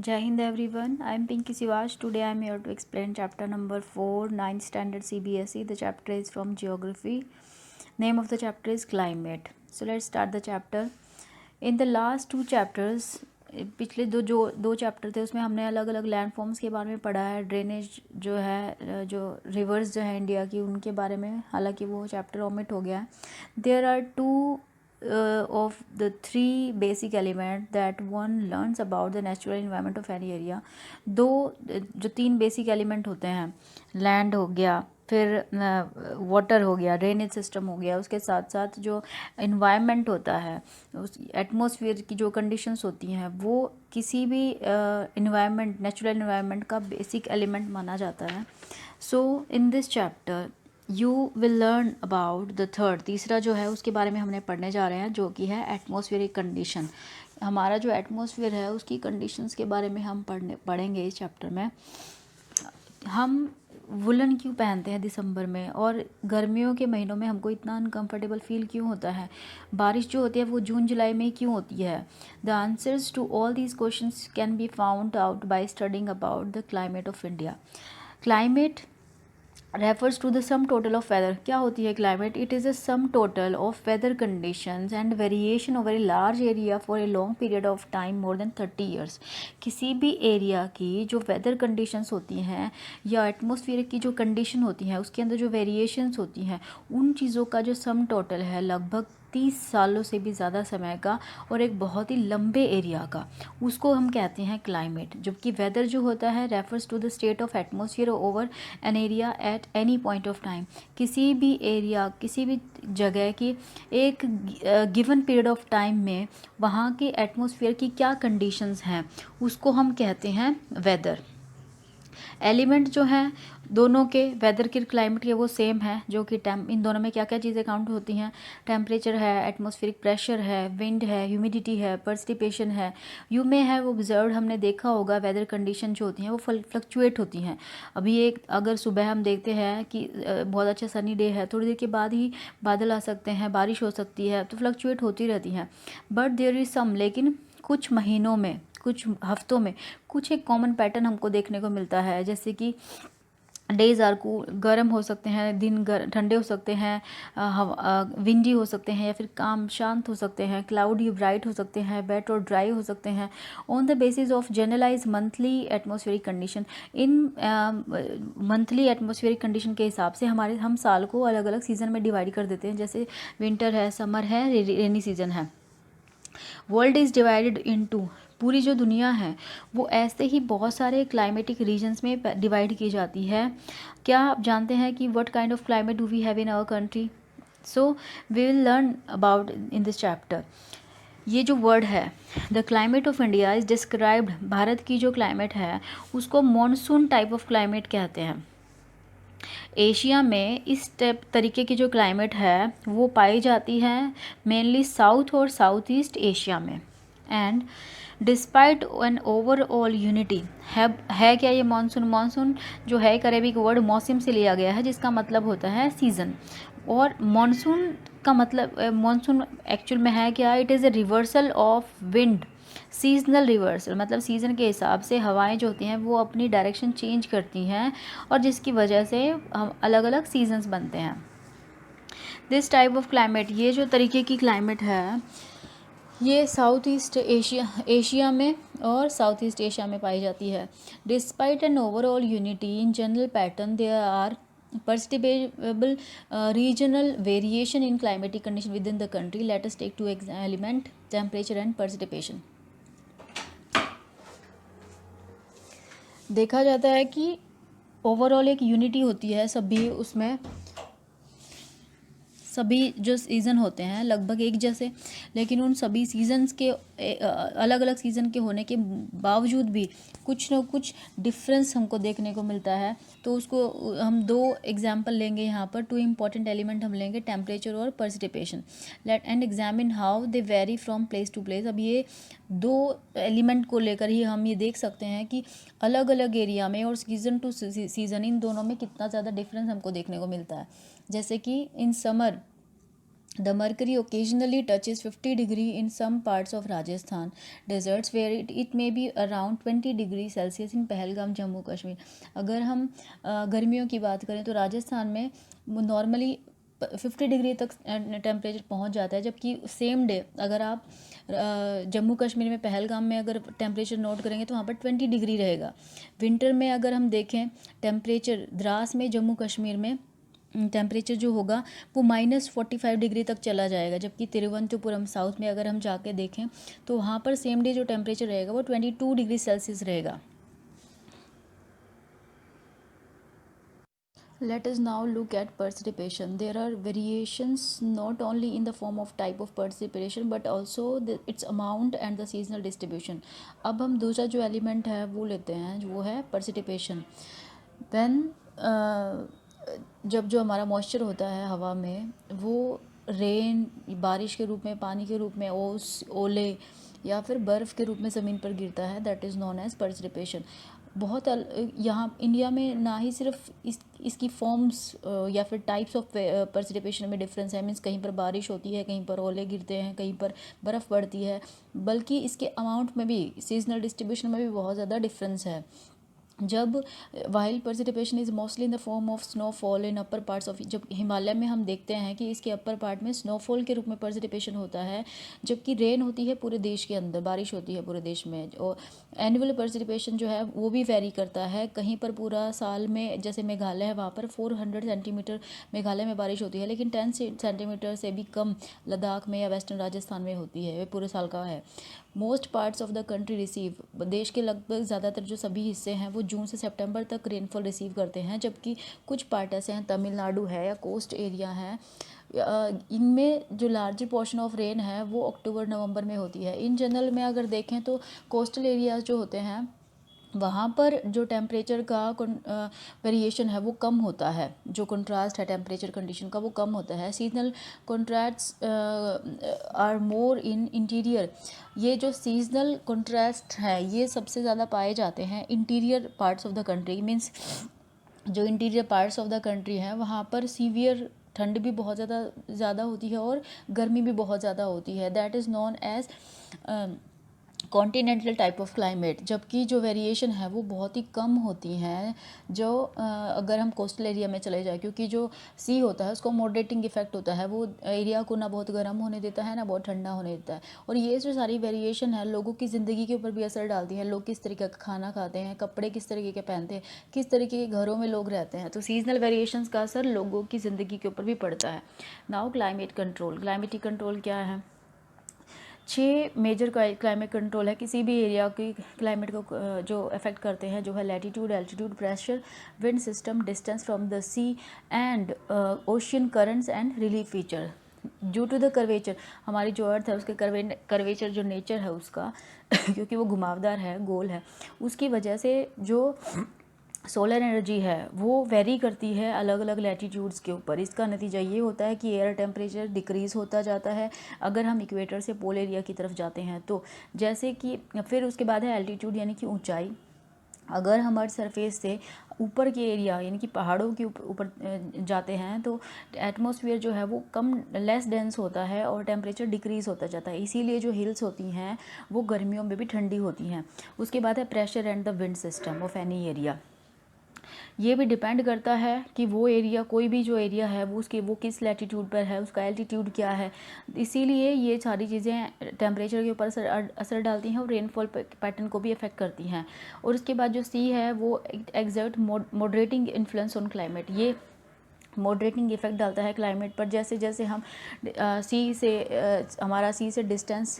Jai Hind everyone. I am Pinky Sivaj. Today I am here to explain chapter number 4, 9th standard CBSE. The chapter is from geography. Name of the chapter is climate. So let's start the chapter. In the last two chapters, पिछले दो chapter थे उसमें हमने अलग अलग land forms के बारे में पढ़ा है. ड्रेनेज जो है, जो रिवर्स जो है इंडिया की, उनके बारे में, हालांकि वो चैप्टर ओमिट हो गया है. There are two of the three basic element that one learns about the natural environment of any area. जो तीन बेसिक एलिमेंट होते हैं, लैंड हो गया, फिर वाटर हो गया, ड्रेनेज सिस्टम हो गया, उसके साथ साथ जो इन्वायरमेंट होता है, उस एटमॉस्फेयर की जो कंडीशंस होती हैं, वो किसी भी इन्वायरमेंट, नेचुरल इन्वायरमेंट का बेसिक एलिमेंट माना जाता है. So in this chapter you will learn about the third, तीसरा जो है उसके बारे में हमने पढ़ने जा रहे हैं, जो कि है एटमॉस्फेरिक कंडीशन. हमारा जो एटमॉस्फेयर है उसकी कंडीशंस के बारे में हम पढ़ेंगे इस चैप्टर में. हम वुलन क्यों पहनते हैं दिसंबर में, और गर्मियों के महीनों में हमको इतना अनकंफर्टेबल फील क्यों होता है, बारिश जो होती है वो जून जुलाई में क्यों होती है. The answers to all these questions can be found out by studying about the climate of India. Climate refers to the sum total of weather. क्या होती है climate? It is a sum total of weather conditions and variation over a large area for a long period of time more than 30 years. किसी भी area की जो weather conditions होती हैं या एटमॉस्फेयर की जो कंडीशन होती हैं, उसके अंदर जो वेरिएशंस होती हैं, उन चीज़ों का जो सम टोटल है लगभग 30 सालों से भी ज़्यादा समय का और एक बहुत ही लंबे एरिया का, उसको हम कहते हैं क्लाइमेट. जबकि वेदर जो होता है refers to the state of atmosphere over an area at any point of time. किसी भी एरिया, किसी भी जगह की एक गिवन पीरियड ऑफ टाइम में वहाँ के एटमॉस्फेयर की क्या कंडीशंस हैं, उसको हम कहते हैं वेदर. एलिमेंट जो हैं दोनों के, वेदर के क्लाइमेट के, वो सेम है, जो कि इन दोनों में क्या क्या चीज़ें काउंट होती हैं. टेम्परेचर है, एटमॉस्फेरिक प्रेशर है, विंड है, ह्यूमिडिटी है, पर्सिपिटेशन है. यू में है वो ऑब्जर्व, हमने देखा होगा वेदर कंडीशन जो होती हैं वो फ्लक्चुएट होती हैं. अभी एक अगर सुबह हम देखते हैं कि बहुत अच्छा सनी डे है, थोड़ी देर के बाद ही बादल आ सकते हैं, बारिश हो सकती है, तो फ्लक्चुएट होती रहती हैं. बट देयर इज़ सम, लेकिन कुछ महीनों में, कुछ हफ्तों में कुछ एक कॉमन पैटर्न हमको देखने को मिलता है. जैसे कि डेज आर गर्म हो सकते हैं, दिन ठंडे हो सकते हैं, विंडी हो सकते हैं, या फिर काम शांत हो सकते हैं, क्लाउडी ब्राइट हो सकते हैं, वेट और ड्राई हो सकते हैं. On the basis of generalize monthly atmospheric condition, in monthly atmospheric condition के हिसाब से हम साल को अलग अलग सीज़न में डिवाइड कर देते हैं. जैसे विंटर है, समर है, रेनी सीजन है. वर्ल्ड इज़ डिवाइडेड इनटू, पूरी जो दुनिया है वो ऐसे ही बहुत सारे क्लाइमेटिक रीजन्स में डिवाइड की जाती है. क्या आप जानते हैं कि what kind of climate do we have in our country? So we will learn about in this chapter. ये जो वर्ड है, the climate of India is described, Bharat की जो क्लाइमेट है उसको मॉनसून टाइप ऑफ क्लाइमेट कहते हैं. एशिया में इस तरीके की जो क्लाइमेट है वो पाई जाती है मेनली साउथ और साउथ ईस्ट एशिया में. And despite an overall unity है क्या ये मानसून जो है एक अरेबिक वर्ड मौसम से लिया गया है, जिसका मतलब होता है सीज़न. और मानसून का मतलब, मानसून एक्चुअल में है क्या? It is a reversal of wind, seasonal reversal, मतलब सीज़न के हिसाब से हवाएं जो होती हैं वो अपनी डायरेक्शन चेंज करती हैं, और जिसकी वजह से हम अलग अलग सीजन्स बनते हैं. दिस टाइप ऑफ क्लाइमेट, ये जो तरीके की क्लाइमेट है, ये साउथ ईस्ट एशिया में और साउथ ईस्ट एशिया में पाई जाती है. Despite an overall unity in general pattern, there are perceptible regional variation in climatic condition within the country. Let us take two element, temperature and precipitation. देखा जाता है कि ओवरऑल एक यूनिटी होती है, सभी उसमें सभी जो सीज़न होते हैं लगभग एक जैसे, लेकिन उन सभी सीजन्स के अलग अलग सीज़न के होने के बावजूद भी कुछ न कुछ डिफरेंस हमको देखने को मिलता है. तो उसको हम दो एग्जांपल लेंगे यहाँ पर. टू इम्पॉर्टेंट एलिमेंट हम लेंगे, टेम्परेचर और precipitation. Let and examine how they vary from place to place. अब ये दो एलिमेंट को लेकर ही हम ये देख सकते हैं कि अलग अलग एरिया में और सीज़न टू सीज़न इन दोनों में कितना ज़्यादा डिफरेंस हमको देखने को मिलता है. जैसे कि in summer The mercury occasionally touches 50 degree in some parts of Rajasthan deserts where it may be around 20 degree Celsius in Pahalgam Jammu Kashmir. अगर हम गर्मियों की बात करें तो राजस्थान में नॉर्मली 50 डिग्री तक टेम्परेचर पहुंच जाता है, जबकि सेम डे अगर आप जम्मू कश्मीर में पहलगाम में अगर टेम्परेचर नोट करेंगे तो वहाँ पर 20 डिग्री रहेगा। विंटर में अगर हम देखें टेम्परेचर द्रास में जम्मू कश्मीर में टेम्परेचर जो होगा वो -45 डिग्री तक चला जाएगा, जबकि तिरुवनंतपुरम साउथ में अगर हम जाके देखें तो वहाँ पर सेम डे जो टेम्परेचर रहेगा वो 22 डिग्री सेल्सियस रहेगा। Let us now look at precipitation. There are variations not only in the form of type of precipitation but also its amount and the seasonal distribution. अब हम दूसरा जो element है वो लेते हैं, वो है precipitation. When जब जो हमारा मॉइस्चर होता है हवा में वो रेन बारिश के रूप में, पानी के रूप में, ओस ओले या फिर बर्फ़ के रूप में ज़मीन पर गिरता है, that is known as precipitation. बहुत यहाँ इंडिया में ना ही सिर्फ इसकी फॉर्म्स या फिर टाइप्स ऑफ पर्सिपिटेशन में डिफरेंस है, मीन्स कहीं पर बारिश होती है, कहीं पर ओले गिरते हैं, कहीं पर बर्फ़ पड़ती है, बल्कि इसके अमाउंट में भी, सीजनल डिस्ट्रीब्यूशन में भी बहुत ज़्यादा डिफरेंस है। जब wild पर्सिपिटेशन is mostly in the form of snowfall in upper parts of, जब हिमालय में हम देखते हैं कि इसके अपर पार्ट में स्नोफॉल के रूप में पर्सिपिटेशन होता है, जबकि रेन होती है पूरे देश के अंदर, बारिश होती है पूरे देश में। और एनुअल पर्सिपिटेशन जो है वो भी वेरी करता है, कहीं पर पूरा साल में, जैसे मेघालय है वहाँ पर 400 सेंटीमीटर मेघालय में बारिश होती है, लेकिन 10 सेंटीमीटर से भी कम लद्दाख में या वेस्टर्न राजस्थान में होती है, वे पूरे साल का है। Most parts of the country receive, देश के लगभग ज़्यादातर जो सभी हिस्से हैं वो जून से सितंबर तक रेनफॉल रिसीव करते हैं, जबकि कुछ पार्ट ऐसे हैं, तमिलनाडु है या कोस्ट एरिया है, इनमें जो लार्जर पोर्शन ऑफ रेन है वो अक्टूबर नवंबर में होती है। इन जनरल में अगर देखें तो कोस्टल एरियाज जो होते हैं वहाँ पर जो टेम्परेचर का वेरिएशन है वो कम होता है, जो कंट्रास्ट है टेम्परेचर कंडीशन का वो कम होता है। Seasonal contrast are more in interior, ये जो सीजनल कंट्रास्ट है ये सबसे ज़्यादा पाए जाते हैं interior parts of the country, means जो interior parts of the country हैं वहाँ पर सीवियर ठंड भी बहुत ज़्यादा होती है और गर्मी भी बहुत ज़्यादा होती है, that is known as continental type of climate. जबकि जो वेरिएशन है वो बहुत ही कम होती हैं जो अगर हम कोस्टल एरिया में चले जाए, क्योंकि जो सी होता है उसको मॉडरेटिंग इफेक्ट होता है, वो एरिया को ना बहुत गर्म होने देता है ना बहुत ठंडा होने देता है। और ये जो सारी वेरिएशन है लोगों की ज़िंदगी के ऊपर भी असर डालती है, लोग किस तरीके का खाना खाते हैं, कपड़े किस तरीके के पहनते हैं, किस तरीके के घरों में लोग रहते हैं, तो सीजनल वेरिएशंस का असर लोगों की ज़िंदगी के ऊपर भी पड़ता है। Now climate control. Climatic control क्या है? 6 मेजर क्लाइमेट कंट्रोल है किसी भी एरिया की क्लाइमेट को जो अफेक्ट करते हैं, जो है latitude, altitude, pressure, wind system, distance from the sea and ocean currents and relief feature. Due to the curvature, हमारी जो अर्थ है उसके कर्वेचर जो नेचर है उसका क्योंकि वो घुमावदार है, गोल है, उसकी वजह से जो सोलर एनर्जी है वो वेरी करती है अलग अलग लैटीट्यूड्स के ऊपर। इसका नतीजा ये होता है कि एयर टेम्परेचर डिक्रीज़ होता जाता है अगर हम इक्वेटर से पोल एरिया की तरफ जाते हैं तो। जैसे कि फिर उसके बाद है एल्टीट्यूड यानी कि ऊंचाई। अगर हम अर्थ सरफेस से ऊपर के एरिया यानी कि पहाड़ों के ऊपर जाते हैं तो एटमॉस्फेयर जो है वो कम लेस डेंस होता है और टेम्परेचर डिक्रीज़ होता जाता है, इसीलिए जो हिल्स होती हैं वो गर्मियों में भी ठंडी होती हैं। उसके बाद है pressure and the wind system of any area. ये भी डिपेंड करता है कि वो एरिया, कोई भी जो एरिया है वो किस लैटीट्यूड पर है, उसका एल्टीट्यूड क्या है, इसीलिए ये सारी चीज़ें टेम्परेचर के ऊपर असर डालती हैं और रेनफॉल पैटर्न को भी अफेक्ट करती हैं। और उसके बाद जो सी है वो exert moderating influence on climate, ये मॉडरेटिंग इफेक्ट डालता है क्लाइमेट पर। जैसे जैसे हम सी से हमारा सी से डिस्टेंस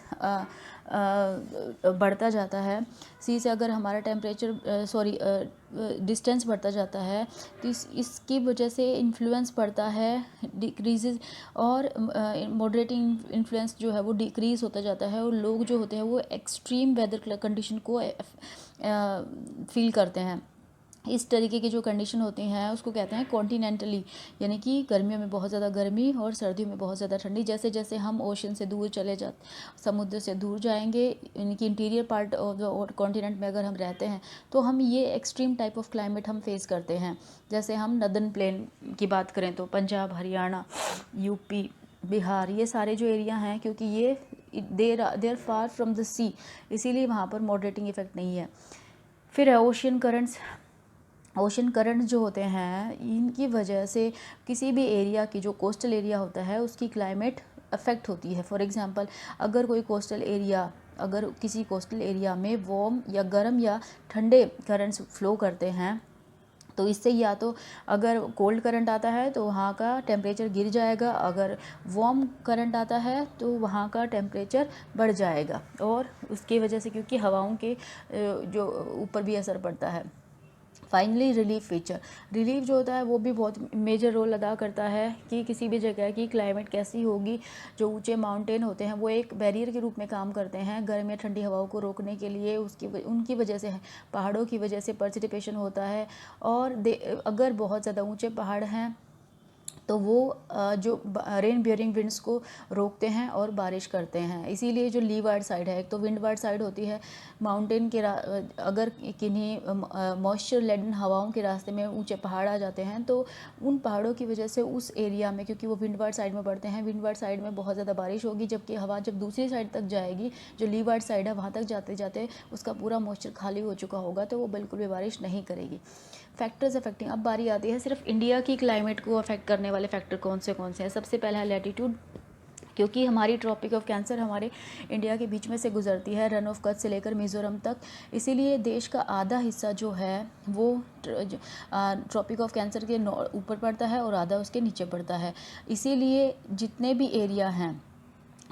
बढ़ता जाता है, सी से अगर हमारा टेम्परेचर डिस्टेंस बढ़ता जाता है तो इसकी वजह से इन्फ्लुएंस पड़ता है डिक्रीजेज, और मॉडरेटिंग इन्फ्लुएंस जो है वो डिक्रीज़ होता जाता है और लोग जो होते हैं वो एक्सट्रीम वेदर कंडीशन को फील करते हैं। इस तरीके की जो कंडीशन होती हैं उसको कहते हैं कॉन्टिनेंटली, यानी कि गर्मियों में बहुत ज़्यादा गर्मी और सर्दियों में बहुत ज़्यादा ठंडी। जैसे जैसे हम ओशन से दूर समुद्र से दूर जाएंगे, यानी कि interior part of the continent में अगर हम रहते हैं तो हम ये एक्सट्रीम टाइप ऑफ क्लाइमेट हम फेस करते हैं। जैसे हम नदर्न प्लेन की बात करें तो पंजाब, हरियाणा, यूपी, बिहार, ये सारे जो एरिया हैं, क्योंकि ये देर फार फ्रॉम द सी, इसीलिए वहाँ पर मॉडरेटिंग इफेक्ट नहीं है। फिर है ओशियन करंट्स। ओशन करंट जो होते हैं, इनकी वजह से किसी भी एरिया की, जो कोस्टल एरिया होता है, उसकी क्लाइमेट अफेक्ट होती है। फॉर एग्जांपल, अगर किसी कोस्टल एरिया में वार्म या गर्म या ठंडे करंट्स फ्लो करते हैं, तो इससे या तो अगर कोल्ड करंट आता है तो वहाँ का टेम्परेचर गिर जाएगा, अगर वार्म करंट आता है तो वहाँ का टेम्परेचर बढ़ जाएगा, और उसकी वजह से, क्योंकि हवाओं के जो ऊपर भी असर पड़ता है। Finally relief feature. रिलीफ जो होता है वो भी बहुत मेजर रोल अदा करता है कि किसी भी जगह की क्लाइमेट कैसी होगी। जो ऊंचे माउंटेन होते हैं वो एक बैरियर के रूप में काम करते हैं गर्म या ठंडी हवाओं को रोकने के लिए। उनकी वजह से पहाड़ों की वजह से प्रेसिपिटेशन होता है, और अगर बहुत ज़्यादा ऊंचे पहाड़ हैं तो वो जो रेन बियरिंग विंड्स को रोकते हैं और बारिश करते हैं। इसीलिए जो लीवार्ड साइड है, एक तो विंडवार्ड साइड होती है माउंटेन के, अगर किन्हीं मॉइस्चर लेडन हवाओं के रास्ते में ऊंचे पहाड़ आ जाते हैं तो उन पहाड़ों की वजह से उस एरिया में, क्योंकि वो विंडवार्ड साइड में पड़ते हैं, विंडवार्ड साइड में बहुत ज़्यादा बारिश होगी, जबकि हवा जब दूसरी साइड तक जाएगी, जो लीवार्ड साइड है, वहाँ तक जाते जाते उसका पूरा मॉइस्चर खाली हो चुका होगा, तो वो बिल्कुल भी बारिश नहीं करेगी। फैक्टर्स अफेक्टिंग, अब बारी आती है सिर्फ इंडिया की क्लाइमेट को अफेक्ट करने वाले फैक्टर कौन से हैं। सबसे पहला है लैटीट्यूड, क्योंकि हमारी ट्रॉपिक ऑफ कैंसर हमारे इंडिया के बीच में से गुजरती है, रन ऑफ कच्छ से लेकर मिज़ोरम तक। इसीलिए देश का आधा हिस्सा जो है वो ट्रॉपिक ऑफ कैंसर के ऊपर पड़ता है और आधा उसके नीचे पड़ता है। इसीलिए जितने भी एरिया हैं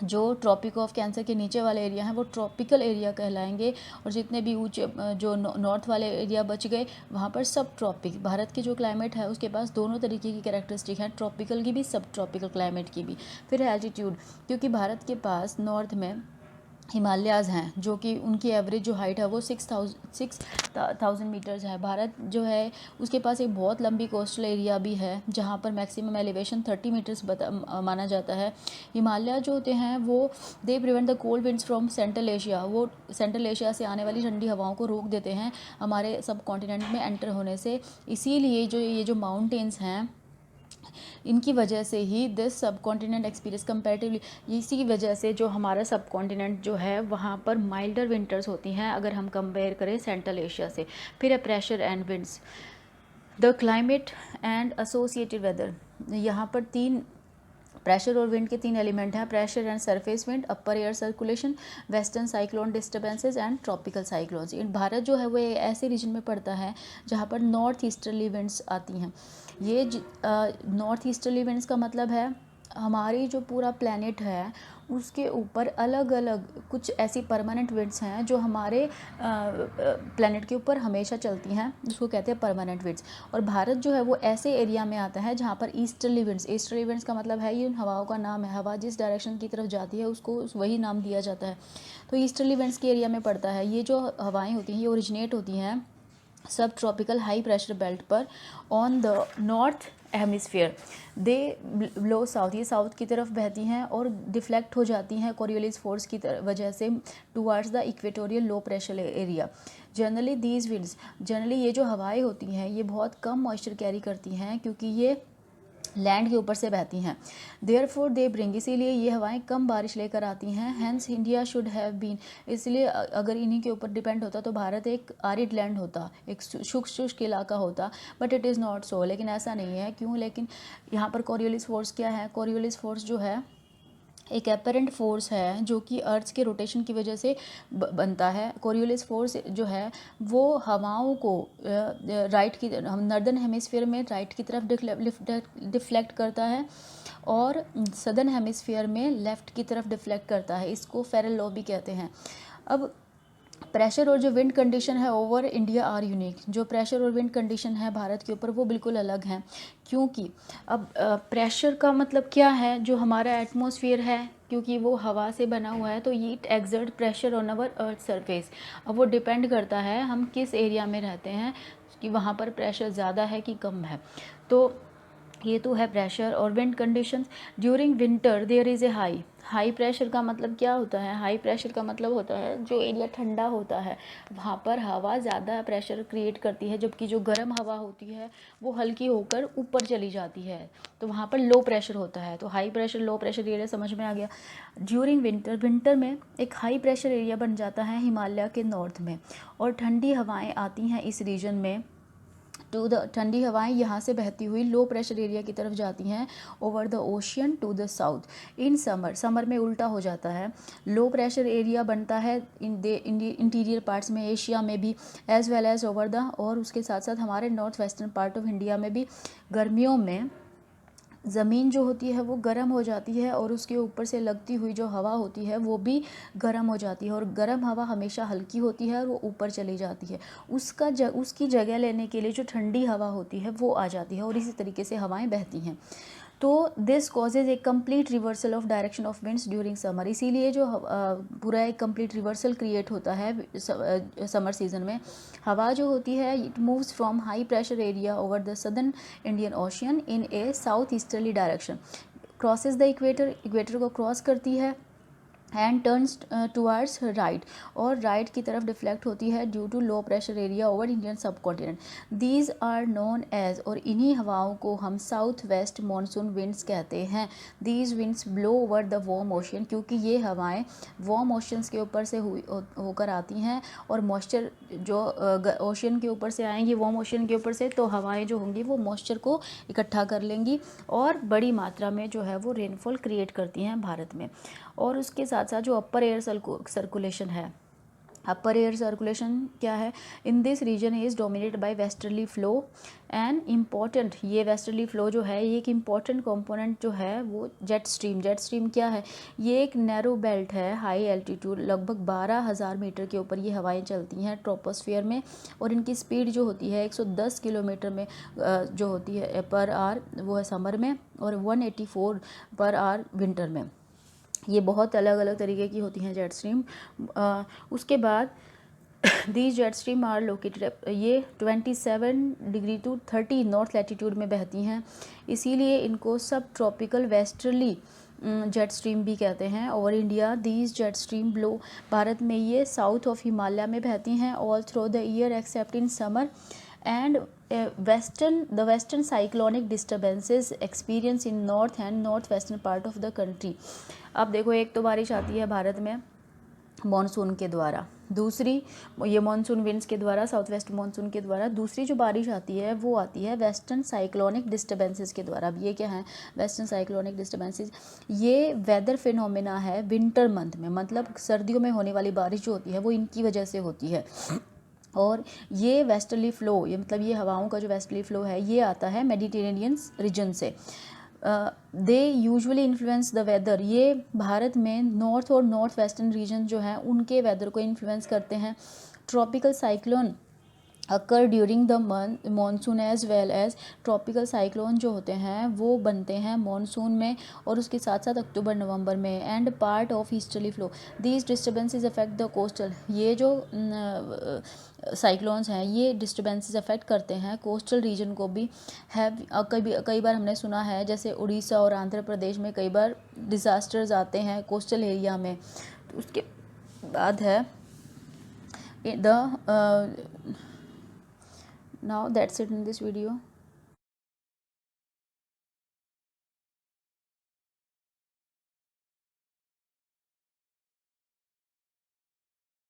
जो ट्रॉपिक ऑफ कैंसर के नीचे वाले एरिया हैं वो ट्रॉपिकल एरिया कहलाएंगे, और जितने भी ऊंचे जो नॉर्थ वाले एरिया बच गए वहाँ पर सब ट्रॉपिक। भारत की जो क्लाइमेट है उसके पास दोनों तरीके की कैरेक्टरिस्टिक हैं, ट्रॉपिकल की भी, सब ट्रॉपिकल क्लाइमेट की भी। फिर है एल्टीट्यूड, क्योंकि भारत के पास नॉर्थ में हिमालयाज़ हैं, जो कि उनकी एवरेज जो हाइट है वो 6,000 मीटर्स है। भारत जो है उसके पास एक बहुत लंबी कोस्टल एरिया भी है जहाँ पर मैक्सिमम एलिवेशन 30 मीटर्स माना जाता है। हिमालय जो होते हैं वो they prevent the cold winds from central Asia, वो सेंट्रल एशिया से आने वाली ठंडी हवाओं को रोक देते हैं हमारे सब कॉन्टिनेंट में एंटर होने से। इसीलिए ये जो माउंटेन्स हैं, इनकी वजह से ही दिस सब कॉन्टिनेंट एक्सपीरियंस कंपैरेटिवली, इसी की वजह से जो हमारा सब कॉन्टिनेंट जो है वहाँ पर माइल्डर विंटर्स होती हैं अगर हम कंपेयर करें सेंट्रल एशिया से। फिर है pressure and winds, the climate and associated weather. यहाँ पर प्रेशर और विंड के 3 एलिमेंट हैं, pressure and surface wind, upper air circulation, western cyclone disturbances and tropical cyclones. In Bharat जो है वो ऐसे रीजन में पड़ता है जहाँ पर नॉर्थ ईस्टर्ली विंड्स आती हैं। ये नॉर्थ ईस्टर्ली विंड्स का मतलब है हमारी जो पूरा प्लैनेट है उसके ऊपर अलग अलग कुछ ऐसी परमानेंट विंड्स हैं जो हमारे प्लैनेट के ऊपर हमेशा चलती हैं, जिसको कहते हैं परमानेंट विंड्स। और भारत जो है वो ऐसे एरिया में आता है जहाँ पर ईस्टर्ली विंड्स का मतलब है ये उन हवाओं का नाम है, हवा जिस डायरेक्शन की तरफ जाती है उसको वही नाम दिया जाता है। तो ईस्टर्ली विंड्स के एरिया में पड़ता है। ये जो हवाएँ होती हैं ये ओरिजिनेट होती हैं सब ट्रॉपिकल हाई प्रेशर बेल्ट पर on the north hemisphere. They blow south, ये साउथ की तरफ बहती हैं और डिफ्लेक्ट हो जाती हैं कोरियोलिस फोर्स की वजह से towards the equatorial low pressure area. Generally these winds, generally ये जो हवाएं होती हैं ये बहुत कम मॉइस्चर कैरी करती हैं क्योंकि ये लैंड के ऊपर से बहती हैं। देयरफॉर दे ब्रिंग, इसीलिए ये हवाएं कम बारिश लेकर आती हैं। Hence India should have been, इसलिए अगर इन्हीं के ऊपर डिपेंड होता तो भारत एक आरिड लैंड होता, एक शुष्क इलाका होता, but it is not so. लेकिन ऐसा नहीं है। क्यों? लेकिन यहाँ पर कोरियोलिस फोर्स क्या है? कोरियोलिस फोर्स जो है एक एपरेंट फोर्स है जो कि अर्थ के रोटेशन की वजह से बनता है। कोरियोलिस फोर्स जो है वो हवाओं को राइट की नॉर्दर्न हेमिस्फीयर में राइट की तरफ डिफ्लेक्ट करता है और सदर्न हेमिस्फीयर में लेफ़्ट की तरफ डिफ्लेक्ट करता है। इसको फेरल लॉ भी कहते हैं। अब प्रेशर और जो विंड कंडीशन है ओवर इंडिया आर यूनिक। जो प्रेशर और विंड कंडीशन है भारत के ऊपर वो बिल्कुल अलग हैं, क्योंकि अब प्रेशर का मतलब क्या है? जो हमारा एटमॉस्फेयर है, क्योंकि वो हवा से बना हुआ है तो it exert pressure on our earth surface. अब वो डिपेंड करता है हम किस एरिया में रहते हैं कि वहाँ पर प्रेशर ज़्यादा है कि कम है। तो ये तो है प्रेशर। और wind conditions during winter there is a high pressure का मतलब क्या होता है? हाई प्रेशर का मतलब होता है जो एरिया ठंडा होता है वहाँ पर हवा ज़्यादा प्रेशर क्रिएट करती है, जबकि जो गर्म हवा होती है वो हल्की होकर ऊपर चली जाती है, तो वहाँ पर लो प्रेशर होता है। तो high pressure low pressure area समझ में आ गया। ड्यूरिंग विंटर में एक हाई प्रेशर एरिया बन जाता है हिमालय के नॉर्थ में, और ठंडी हवाएं आती हैं इस रीजन में टू द ठंडी हवाएं यहाँ से बहती हुई लो प्रेशर एरिया की तरफ जाती हैं over the ocean to the south. इन समर में उल्टा हो जाता है, लो प्रेशर एरिया बनता है इंटीरियर पार्ट्स में, एशिया में भी, as well as over the, और उसके साथ साथ हमारे north western part of India में भी गर्मियों में ज़मीन जो होती है वो गर्म हो जाती है, और उसके ऊपर से लगती हुई जो हवा होती है वो भी गर्म हो जाती है, और गर्म हवा हमेशा हल्की होती है और वो ऊपर चली जाती है। उसकी जगह लेने के लिए जो ठंडी हवा होती है वो आ जाती है, और इसी तरीके से हवाएं बहती हैं। तो this causes A complete reversal of direction of winds during summer. इसीलिए जो पूरा एक कम्प्लीट रिवर्सल क्रिएट होता है समर सीजन में। हवा जो होती है it moves from high pressure area over the southern Indian ocean in a south easterly direction, crosses the equator को क्रॉस करती है, एंड टर्न्स टुवर्ड्स राइट, और राइट की तरफ डिफ्लेक्ट होती है due to low pressure area over Indian subcontinent. These are known as, और इन्हीं हवाओं को हम साउथ वेस्ट मानसून विंड्स कहते हैं। These winds blow over the warm ocean, क्योंकि ये हवाएं वार्म ओशियंस के ऊपर से होकर आती हैं, और मॉइस्चर जो ओशियन के ऊपर से आएंगी, वार्म ओशियन के ऊपर से, तो हवाएं जो होंगी वो मॉइस्चर को इकट्ठा कर लेंगी और बड़ी मात्रा में जो है वो रेनफॉल क्रिएट करती हैं भारत में। और उसके साथ साथ जो अपर एयर सर्कुलेशन है, अपर एयर सर्कुलेशन क्या है? In this region is dominated by westerly flow and important, ये वेस्टर्ली फ्लो जो है ये एक इम्पॉर्टेंट कंपोनेंट जो है वो जेट स्ट्रीम क्या है? ये एक नैरो बेल्ट है, हाई एल्टीट्यूड, लगभग 12,000 मीटर के ऊपर ये हवाएं चलती हैं ट्रोपोस्फियर में, और इनकी स्पीड जो होती है 110 किलोमीटर में जो होती है पर आवर, वो है समर में, और 184 पर आवर विंटर में। ये बहुत अलग अलग तरीके की होती हैं जेट स्ट्रीम। उसके बाद these jet stream are located, ये 27 डिग्री टू 30 नॉर्थ लैटिट्यूड में बहती हैं, इसीलिए इनको सब ट्रॉपिकल वेस्टर्ली जेट स्ट्रीम भी कहते हैं। और India these jet stream blow, Bharat में ये साउथ ऑफ हिमालय में बहती हैं all through the year accept in summer, and the western cyclonic disturbances experience in north and northwestern part of the country। अब देखो, एक तो बारिश आती है भारत में मॉनसून के द्वारा, दूसरी ये मॉनसून विंड्स के द्वारा, साउथ वेस्ट मॉनसून के द्वारा, दूसरी जो बारिश आती है वो आती है वेस्टर्न साइक्लोनिक डिस्टर्बेंसेस के द्वारा। अब ये क्या है वेस्टर्न साइक्लोनिक डिस्टर्बेंसेस? ये वेदर फिनोमिना है विंटर मंथ में, मतलब सर्दियों में होने वाली बारिश जो होती है वो इनकी वजह से होती है। और ये वेस्टर्ली फ़्लो, ये मतलब ये हवाओं का जो वेस्टर्ली फ़्लो है ये आता है मेडिटेरेनियन रीजन से। They usually influence the weather, ये भारत में नॉर्थ और नॉर्थ वेस्टर्न रीजन जो हैं उनके वेदर को इन्फ्लुएंस करते हैं। Tropical cyclone occur during the monsoon as well as, tropical cyclone जो होते हैं वो बनते हैं मानसून में और उसके साथ साथ अक्टूबर नवंबर में, and part of easterly flow. These disturbances affect the coastal, ये जो साइक्लोन्स हैं ये डिस्टर्बेंसेस अफेक्ट करते हैं कोस्टल रीजन को भी। कई बार हमने सुना है जैसे उड़ीसा और आंध्र प्रदेश में कई बार डिज़ास्टर्स आते हैं कोस्टल एरिया में। तो उसके बाद है the now that's it in this video.